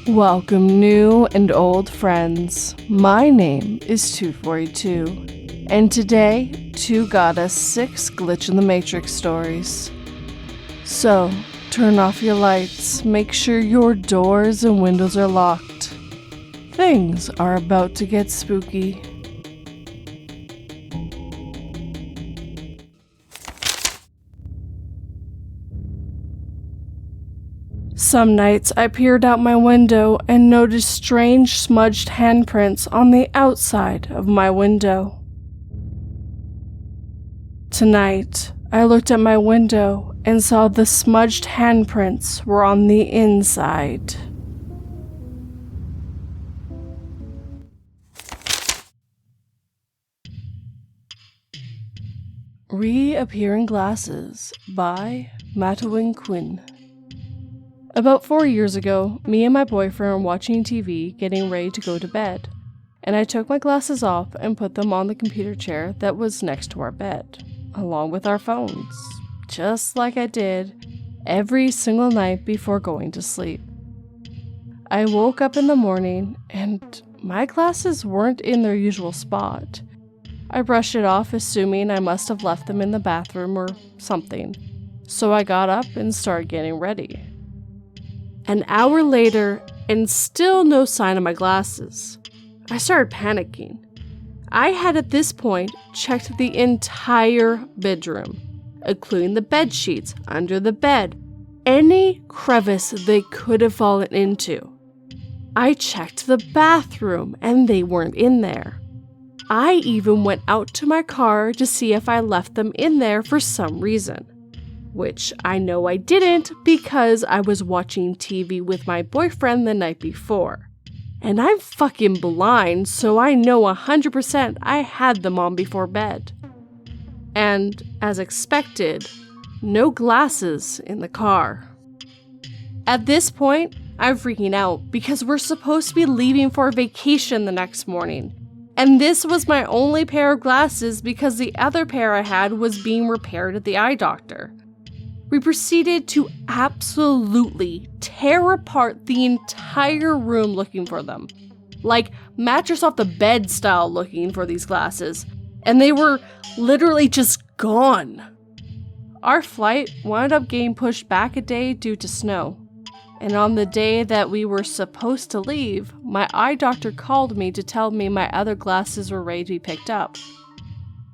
Welcome new and old friends. My name is 242, and today 2 got us 6 Glitch in the Matrix stories. So, turn off your lights, make sure your doors and windows are locked. Things are about to get spooky. Some nights I peered out my window and noticed strange smudged handprints on the outside of my window. Tonight, I looked at my window and saw the smudged handprints were on the inside. Reappearing Glasses by matua-kween. About 4 years ago, me and my boyfriend were watching TV, getting ready to go to bed, and I took my glasses off and put them on the computer chair that was next to our bed, along with our phones, just like I did every single night before going to sleep. I woke up in the morning, and my glasses weren't in their usual spot. I brushed it off, assuming I must have left them in the bathroom or something, so I got up and started getting ready. An hour later, and still no sign of my glasses. I started panicking. I had at this point checked the entire bedroom, including the bed sheets, under the bed, any crevice they could have fallen into. I checked the bathroom, and they weren't in there. I even went out to my car to see if I left them in there for some reason. Which I know I didn't because I was watching TV with my boyfriend the night before. And I'm fucking blind, so I know 100% I had them on before bed. And, as expected, no glasses in the car. At this point, I'm freaking out because we're supposed to be leaving for vacation the next morning. And this was my only pair of glasses because the other pair I had was being repaired at the eye doctor. We proceeded to absolutely tear apart the entire room looking for them. Like mattress off the bed style looking for these glasses. And they were literally just gone. Our flight wound up getting pushed back a day due to snow. And on the day that we were supposed to leave, my eye doctor called me to tell me my other glasses were ready to be picked up.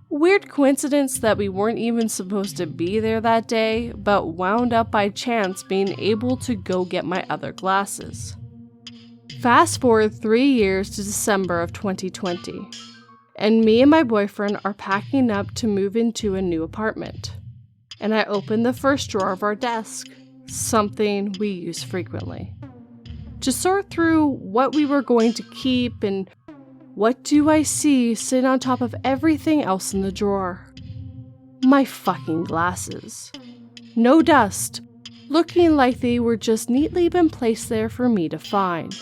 Weird coincidence that we weren't even supposed to be there that day, but wound up by chance being able to go get my other glasses. Fast forward 3 years to December of 2020, and me and my boyfriend are packing up to move into a new apartment. And I open the first drawer of our desk, something we use frequently, to sort through what we were going to keep, and what do I see sitting on top of everything else in the drawer? My fucking glasses. No dust, looking like they were just neatly been placed there for me to find.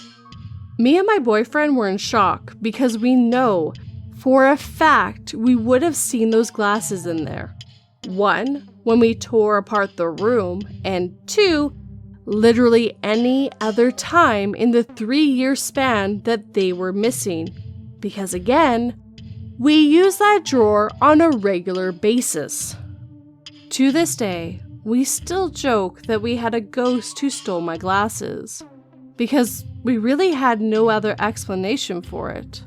Me and my boyfriend were in shock because we know for a fact we would have seen those glasses in there. 1, when we tore apart the room, and 2, literally any other time in the 3-year span that they were missing. Because again, we use that drawer on a regular basis. To this day, we still joke that we had a ghost who stole my glasses, because we really had no other explanation for it.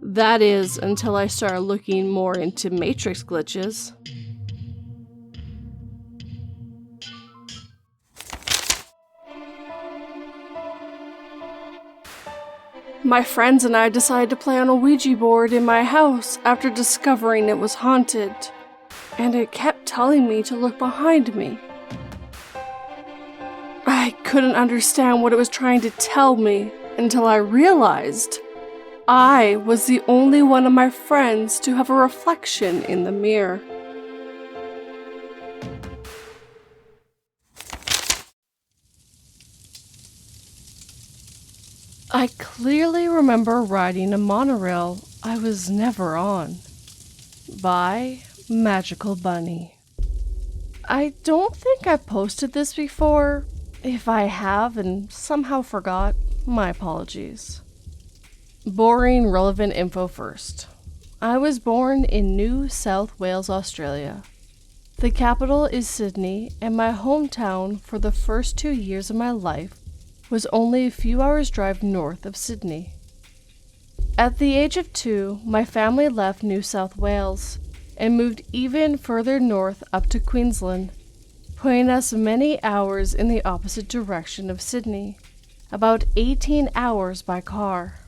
That is, until I started looking more into Matrix glitches. My friends and I decided to play on a Ouija board in my house after discovering it was haunted, and it kept telling me to look behind me. I couldn't understand what it was trying to tell me until I realized I was the only one of my friends to have a reflection in the mirror. I clearly remember riding a monorail I was never on, by Magical Bunny. I don't think I've posted this before. If I have and somehow forgot, My apologies. Boring, relevant info first. I was born in New South Wales, Australia. The capital is Sydney, and my hometown for the first 2 years of my life was only a few hours' drive north of Sydney. At the age of 2, my family left New South Wales and moved even further north up to Queensland, putting us many hours in the opposite direction of Sydney, about 18 hours by car.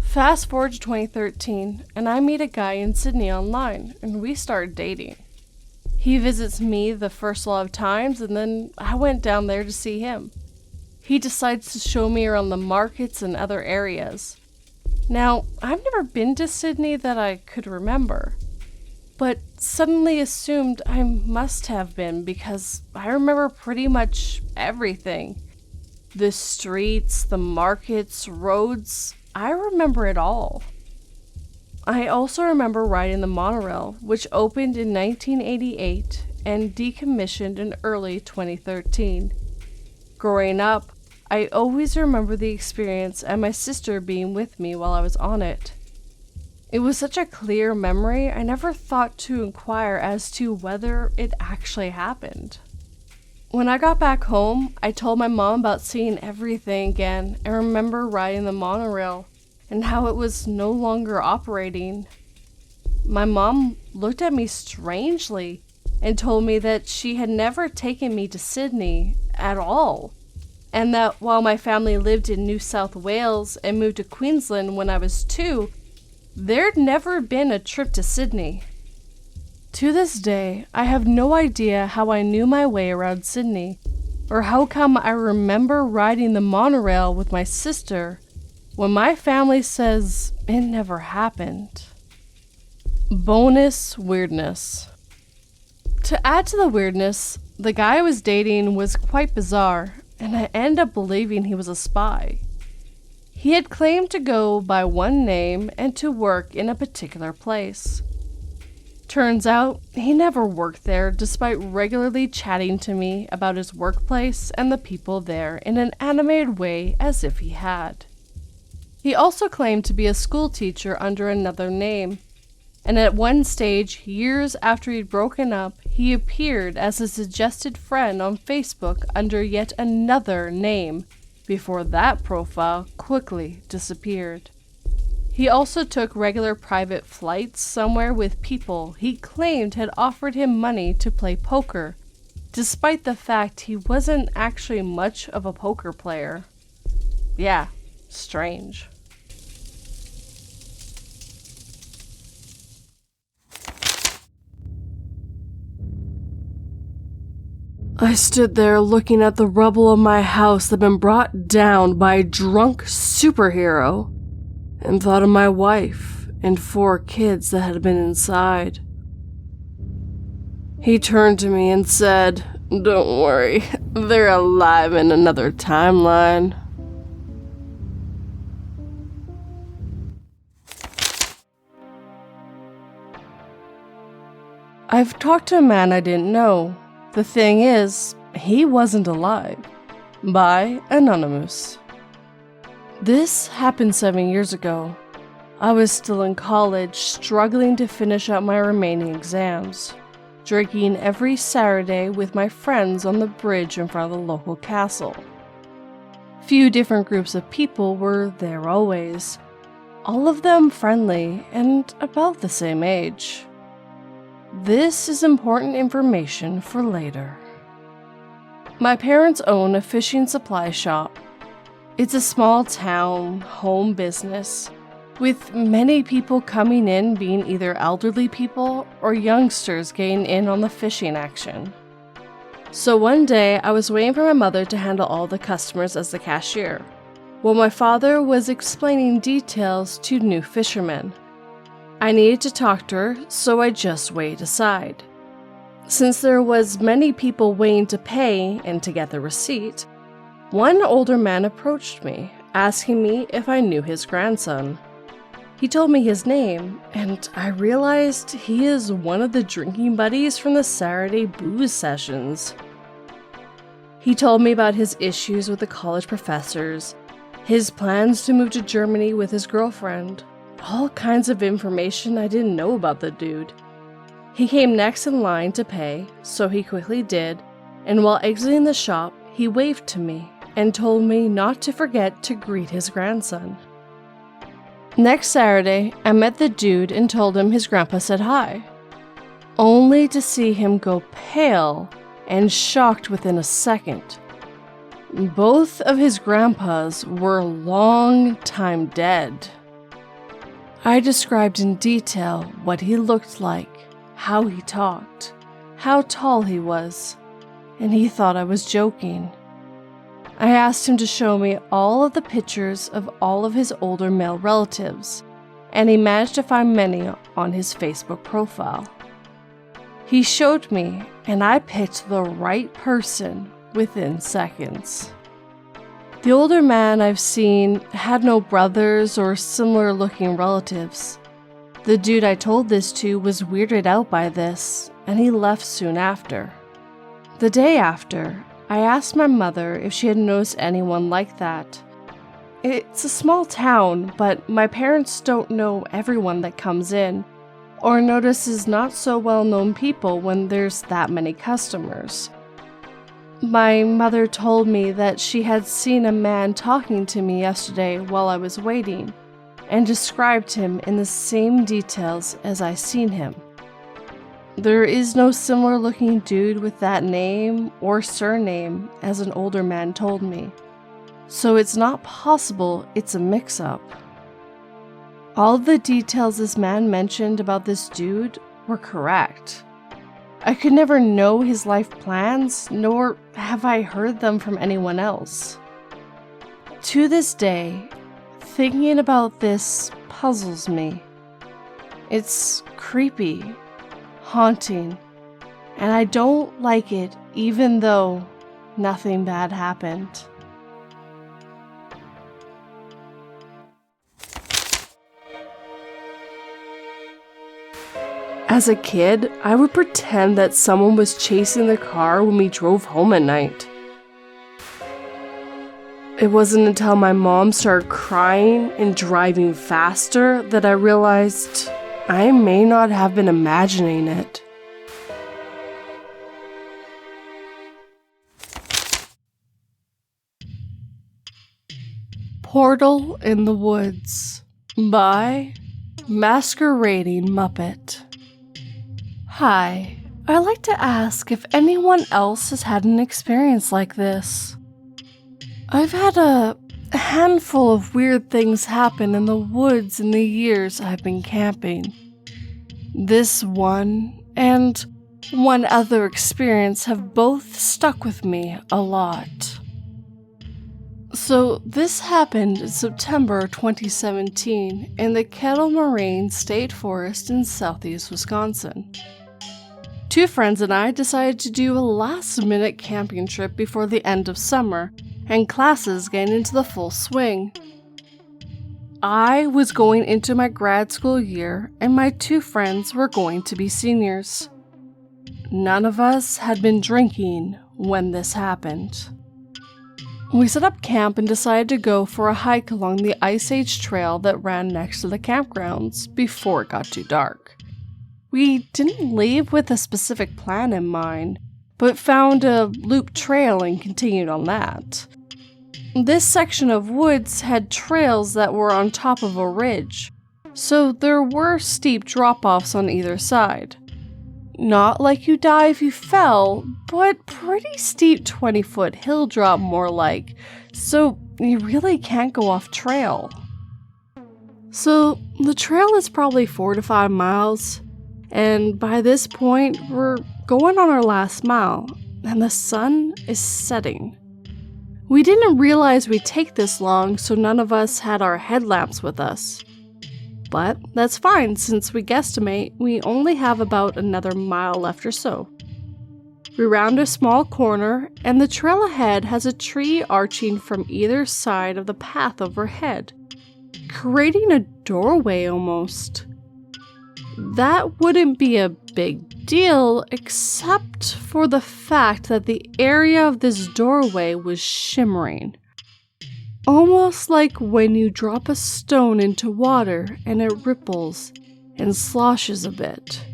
Fast forward to 2013, and I meet a guy in Sydney online, and we start dating. He visits me the first lot of times, and then I went down there to see him. He decides to show me around the markets and other areas. Now, I've never been to Sydney that I could remember, but suddenly assumed I must have been because I remember pretty much everything. The streets, the markets, roads, I remember it all. I also remember riding the monorail, which opened in 1988 and decommissioned in early 2013. Growing up, I always remember the experience and my sister being with me while I was on it. It was such a clear memory, I never thought to inquire as to whether it actually happened. When I got back home, I told my mom about seeing everything again and remember riding the monorail and how it was no longer operating. My mom looked at me strangely and told me that she had never taken me to Sydney at all, and that while my family lived in New South Wales and moved to Queensland when I was 2, there'd never been a trip to Sydney. To this day, I have no idea how I knew my way around Sydney, or how come I remember riding the monorail with my sister when my family says it never happened. Bonus weirdness. To add to the weirdness, the guy I was dating was quite bizarre, and I ended up believing he was a spy. He had claimed to go by one name and to work in a particular place. Turns out, he never worked there despite regularly chatting to me about his workplace and the people there in an animated way as if he had. He also claimed to be a school teacher under another name, and at one stage, years after he'd broken up, he appeared as a suggested friend on Facebook under yet another name, before that profile quickly disappeared. He also took regular private flights somewhere with people he claimed had offered him money to play poker, despite the fact he wasn't actually much of a poker player. Yeah, strange. I stood there looking at the rubble of my house that had been brought down by a drunk superhero and thought of my wife and 4 kids that had been inside. He turned to me and said, "Don't worry, they're alive in another timeline." I've talked to a man I didn't know. The thing is, he wasn't alive. By Anonymoose. This happened 7 years ago. I was still in college, struggling to finish out my remaining exams, drinking every Saturday with my friends on the bridge in front of the local castle. Few different groups of people were there always, all of them friendly and about the same age. This is important information for later. My parents own a fishing supply shop. It's a small town, home business, with many people coming in being either elderly people or youngsters getting in on the fishing action. So one day, I was waiting for my mother to handle all the customers as the cashier, while my father was explaining details to new fishermen. I needed to talk to her, so I just waited aside. Since there was many people waiting to pay and to get the receipt, one older man approached me, asking me if I knew his grandson. He told me his name, and I realized he is one of the drinking buddies from the Saturday booze sessions. He told me about his issues with the college professors, his plans to move to Germany with his girlfriend, all kinds of information I didn't know about the dude. He came next in line to pay, so he quickly did, and while exiting the shop, he waved to me and told me not to forget to greet his grandson. Next Saturday, I met the dude and told him his grandpa said hi, only to see him go pale and shocked within a second. Both of his grandpas were long time dead. I described in detail what he looked like, how he talked, how tall he was, and he thought I was joking. I asked him to show me all of the pictures of all of his older male relatives, and he managed to find many on his Facebook profile. He showed me, and I picked the right person within seconds. The older man I've seen had no brothers or similar looking relatives. The dude I told this to was weirded out by this, and he left soon after. The day after, I asked my mother if she had noticed anyone like that. It's a small town, but my parents don't know everyone that comes in, or notices not so well-known people when there's that many customers. My mother told me that she had seen a man talking to me yesterday while I was waiting, and described him in the same details as I seen him. There is no similar looking dude with that name or surname as an older man told me, so it's not possible it's a mix-up. All the details this man mentioned about this dude were correct. I could never know his life plans, nor have I heard them from anyone else. To this day, thinking about this puzzles me. It's creepy, haunting, and I don't like it even though nothing bad happened. As a kid, I would pretend that someone was chasing the car when we drove home at night. It wasn't until my mom started crying and driving faster that I realized I may not have been imagining it. Portal in the Woods by MasqueradingMuppet. Hi, I'd like to ask if anyone else has had an experience like this. I've had a handful of weird things happen in the woods in the years I've been camping. This one and one other experience have both stuck with me a lot. So this happened in September 2017 in the Kettle Moraine State Forest in southeast Wisconsin. Two friends and I decided to do a last-minute camping trip before the end of summer and classes getting into the full swing. I was going into my grad school year and my two friends were going to be seniors. None of us had been drinking when this happened. We set up camp and decided to go for a hike along the Ice Age trail that ran next to the campgrounds before it got too dark. We didn't leave with a specific plan in mind, but found a loop trail and continued on that. This section of woods had trails that were on top of a ridge, so there were steep drop-offs on either side. Not like you die if you fell, but pretty steep 20-foot hill drop more like, so you really can't go off trail. So the trail is probably 4 to 5 miles, and by this point we're going on our last mile, and the sun is setting. We didn't realize we'd take this long, so none of us had our headlamps with us. But that's fine, since we guesstimate we only have about another mile left or so. We round a small corner, and the trail ahead has a tree arching from either side of the path overhead, creating a doorway almost. That wouldn't be a big deal, except for the fact that the area of this doorway was shimmering. almost like when you drop a stone into water and it ripples and sloshes a bit.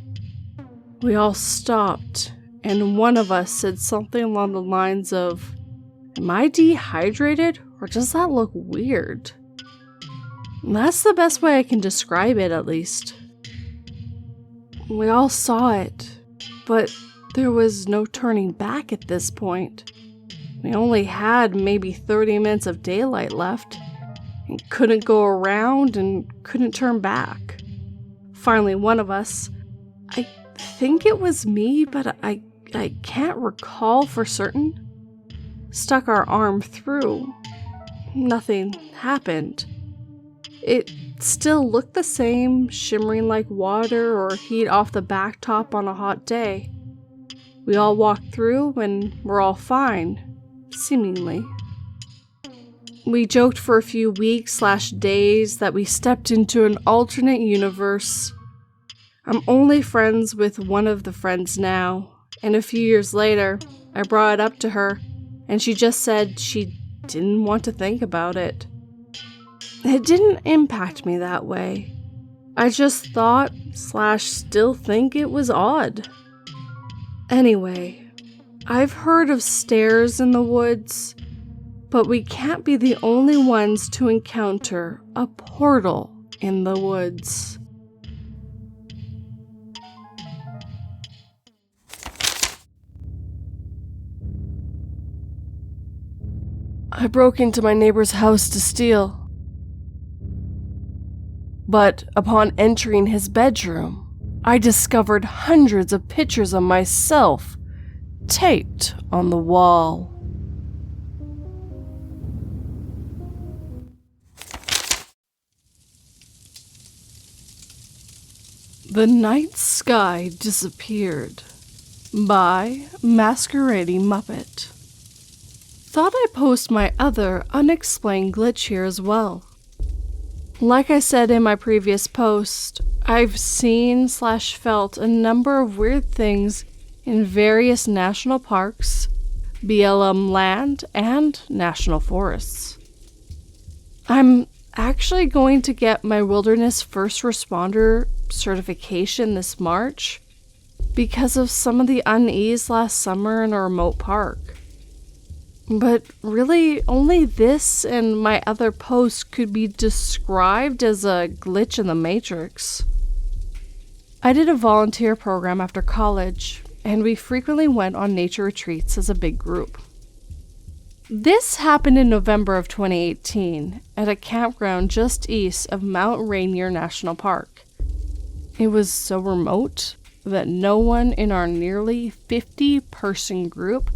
We all stopped, and one of us said something along the lines of, "Am I dehydrated, or does that look weird?" And that's the best way I can describe it, at least. We all saw it, but there was no turning back at this point. We only had maybe 30 minutes of daylight left, and couldn't go around and couldn't turn back. Finally, one of us, I think it was me, but I can't recall for certain, stuck our arm through. Nothing happened. It still looked the same, shimmering like water or heat off the back top on a hot day. We all walked through and we're all fine, seemingly. We joked for a few weeks/days that we stepped into an alternate universe. I'm only friends with one of the friends now, and a few years later, I brought it up to her, and she just said she didn't want to think about it. It didn't impact me that way. I just thought/still think it was odd. Anyway, I've heard of stairs in the woods, but we can't be the only ones to encounter a portal in the woods. I broke into my neighbor's house to steal. But upon entering his bedroom, I discovered hundreds of pictures of myself taped on the wall. The Night Sky Disappeared by MasqueradingMuppet. Thought I'd post my other unexplained glitch here as well. Like I said in my previous post, I've seen/felt a number of weird things in various national parks, BLM land, and national forests. I'm actually going to get my wilderness first responder certification this March because of some of the unease last summer in a remote park. But really, only this and my other posts could be described as a glitch in the matrix. I did a volunteer program after college, and we frequently went on nature retreats as a big group. This happened in November of 2018 at a campground just east of Mount Rainier National Park. It was so remote that no one in our nearly 50-person group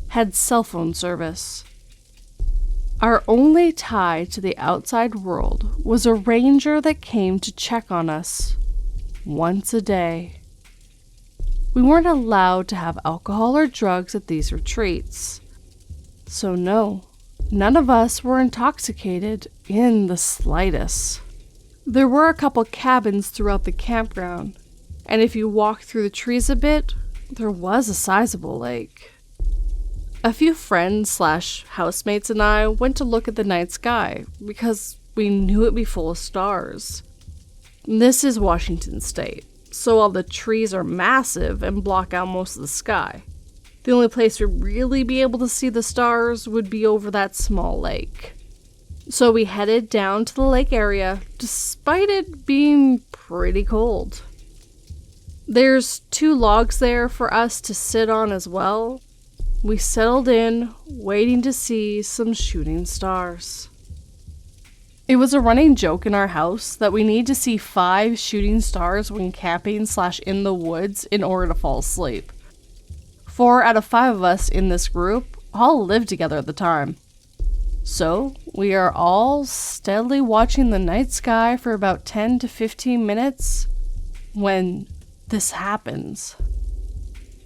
had cell phone service. Our only tie to the outside world was a ranger that came to check on us once a day. We weren't allowed to have alcohol or drugs at these retreats. So no, none of us were intoxicated in the slightest. There were a couple cabins throughout the campground, and if you walked through the trees a bit, there was a sizable lake. A few friends/housemates and I went to look at the night sky because we knew it'd be full of stars. This is Washington State, so all the trees are massive and block out most of the sky. The only place we'd really be able to see the stars would be over that small lake. So we headed down to the lake area, despite it being pretty cold. There's 2 logs there for us to sit on as well. We settled in, waiting to see some shooting stars. It was a running joke in our house that we need to see 5 shooting stars when camping/in the woods in order to fall asleep. 4 out of 5 of us in this group all lived together at the time. So we are all steadily watching the night sky for about 10 to 15 minutes when this happens.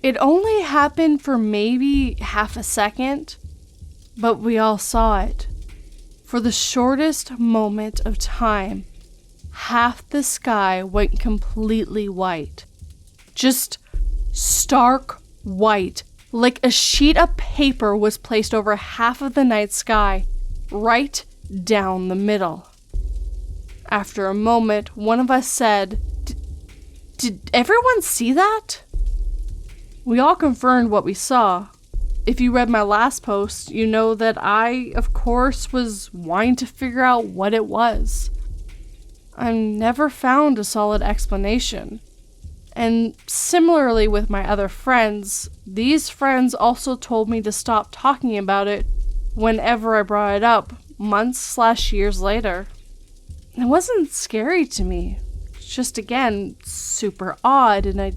It only happened for maybe half a second, but we all saw it. For the shortest moment of time, half the sky went completely white. Just stark white, like a sheet of paper was placed over half of the night sky, right down the middle. After a moment, one of us said, "Did everyone see that?" We all confirmed what we saw. If you read my last post, you know that I, of course, was wanting to figure out what it was. I never found a solid explanation. And similarly with my other friends, these friends also told me to stop talking about it whenever I brought it up, months/years later. It wasn't scary to me. It's just, again, super odd, and I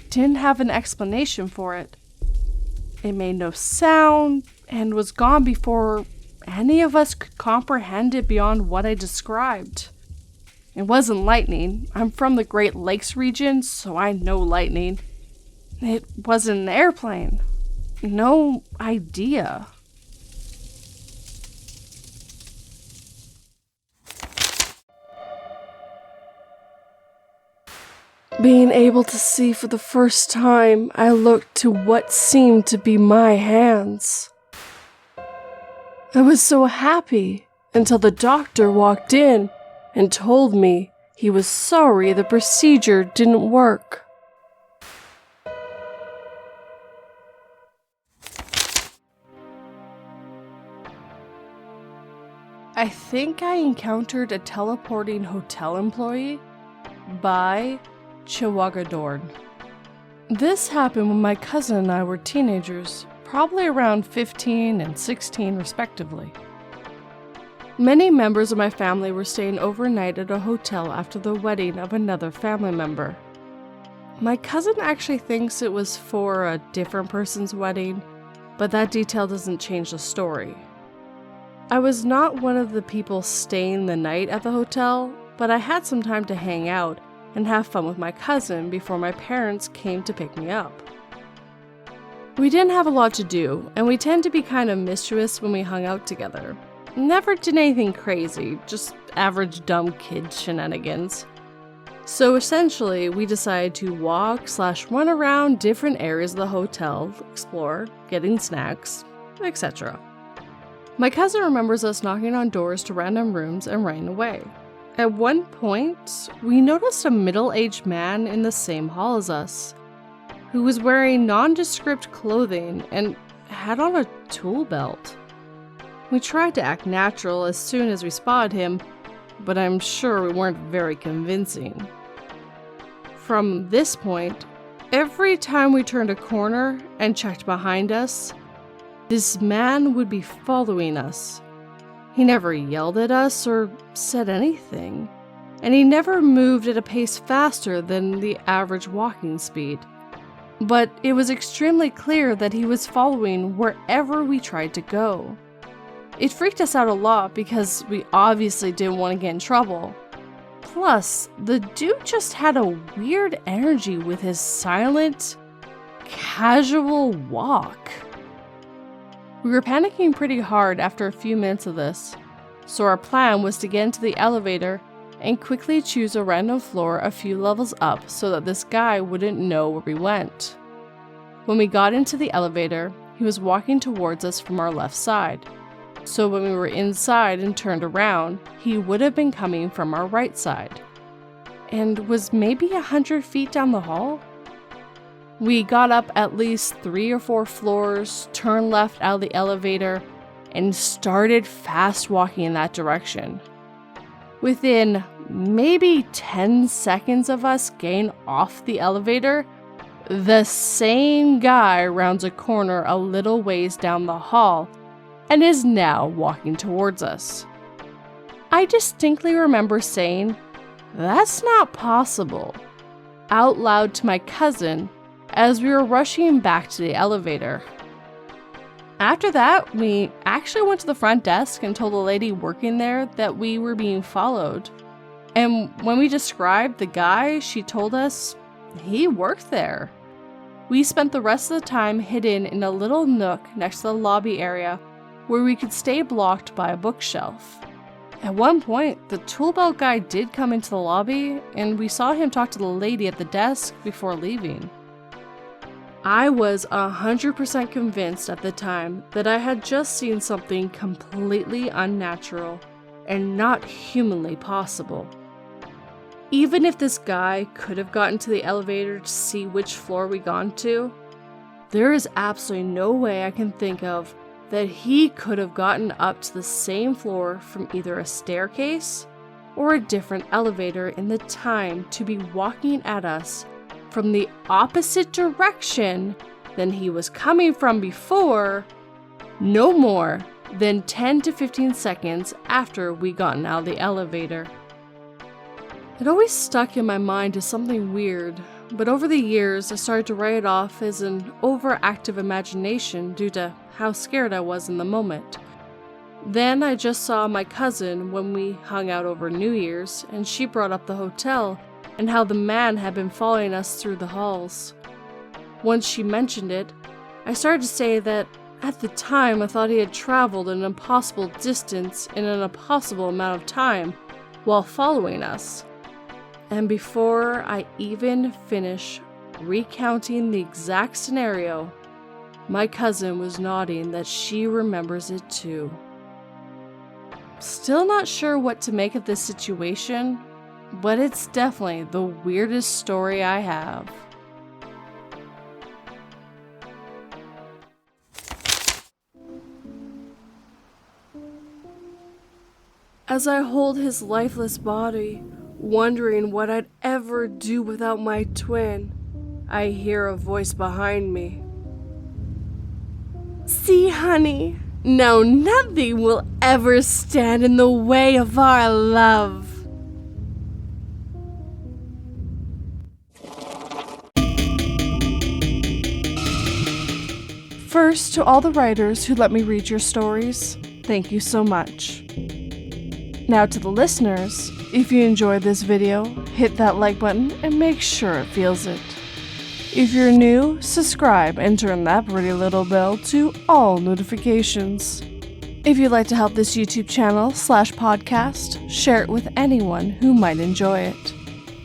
didn't have an explanation for it. It made no sound, and was gone before any of us could comprehend it beyond what I described. It wasn't lightning. I'm from the Great Lakes region, so I know lightning. It wasn't an airplane. No idea. Being able to see for the first time, I looked to what seemed to be my hands. I was so happy until the doctor walked in and told me he was sorry the procedure didn't work. I think I encountered a teleporting hotel employee by Qkao. This happened when my cousin and I were teenagers, probably around 15 and 16 respectively. Many members of my family were staying overnight at a hotel after the wedding of another family member. My cousin actually thinks it was for a different person's wedding, but that detail doesn't change the story. I was not one of the people staying the night at the hotel, but I had some time to hang out and have fun with my cousin before my parents came to pick me up. We didn't have a lot to do, and we tend to be kind of mischievous when we hung out together. Never did anything crazy, just average dumb kid shenanigans. So essentially, we decided to walk/run around different areas of the hotel, explore, getting snacks, etc. My cousin remembers us knocking on doors to random rooms and running away. At one point, we noticed a middle-aged man in the same hall as us, who was wearing nondescript clothing and had on a tool belt. We tried to act natural as soon as we spotted him, but I'm sure we weren't very convincing. From this point, every time we turned a corner and checked behind us, this man would be following us. He never yelled at us or said anything, and he never moved at a pace faster than the average walking speed. But it was extremely clear that he was following wherever we tried to go. It freaked us out a lot because we obviously didn't want to get in trouble. Plus, the dude just had a weird energy with his silent, casual walk. We were panicking pretty hard after a few minutes of this, so our plan was to get into the elevator and quickly choose a random floor a few levels up so that this guy wouldn't know where we went. When we got into the elevator, he was walking towards us from our left side, so when we were inside and turned around, he would have been coming from our right side, and was maybe 100 feet down the hall. We got up at least 3 or 4 floors, turned left out of the elevator, and started fast walking in that direction. Within maybe 10 seconds of us getting off the elevator, the same guy rounds a corner a little ways down the hall and is now walking towards us. I distinctly remember saying, "That's not possible," out loud to my cousin as we were rushing back to the elevator. After that, we actually went to the front desk and told the lady working there that we were being followed. And when we described the guy, she told us he worked there. We spent the rest of the time hidden in a little nook next to the lobby area where we could stay blocked by a bookshelf. At one point, the tool belt guy did come into the lobby, and we saw him talk to the lady at the desk before leaving. I was 100% convinced at the time that I had just seen something completely unnatural, and not humanly possible. Even if this guy could have gotten to the elevator to see which floor we gone to, there is absolutely no way I can think of that he could have gotten up to the same floor from either a staircase or a different elevator in the time to be walking at us from the opposite direction than he was coming from before, no more than 10 to 15 seconds after we gotten out of the elevator. It always stuck in my mind as something weird, but over the years I started to write it off as an overactive imagination due to how scared I was in the moment. Then I just saw my cousin when we hung out over New Year's, and she brought up the hotel and how the man had been following us through the halls. Once she mentioned it, I started to say that at the time I thought he had traveled an impossible distance in an impossible amount of time while following us. And before I even finish recounting the exact scenario, my cousin was nodding that she remembers it too. Still not sure what to make of this situation, but it's definitely the weirdest story I have. As I hold his lifeless body, wondering what I'd ever do without my twin, I hear a voice behind me. See, honey, now nothing will ever stand in the way of our love. First, to all the writers who let me read your stories, thank you so much. Now to the listeners, if you enjoyed this video, hit that like button and make sure it feels it. If you're new, subscribe and turn that pretty little bell to all notifications. If you'd like to help this YouTube channel /podcast, share it with anyone who might enjoy it.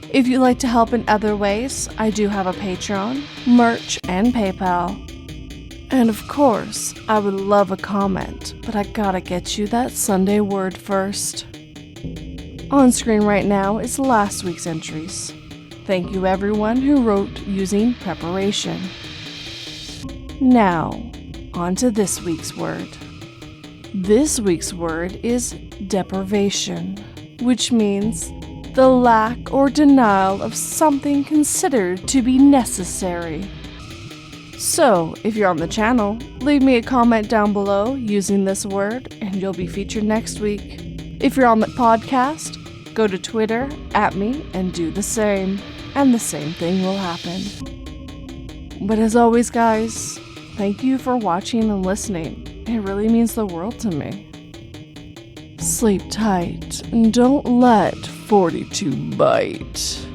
If you'd like to help in other ways, I do have a Patreon, merch, and PayPal. And of course, I would love a comment, but I gotta get you that Sunday word first. On screen right now is last week's entries. Thank you everyone who wrote using preparation. Now, on to this week's word. This week's word is deprivation, which means the lack or denial of something considered to be necessary. So, if you're on the channel, leave me a comment down below using this word and you'll be featured next week. If you're on the podcast, go to Twitter, @me, and do the same, and the same thing will happen. But as always, guys, thank you for watching and listening. It really means the world to me. Sleep tight and don't let 42 bite.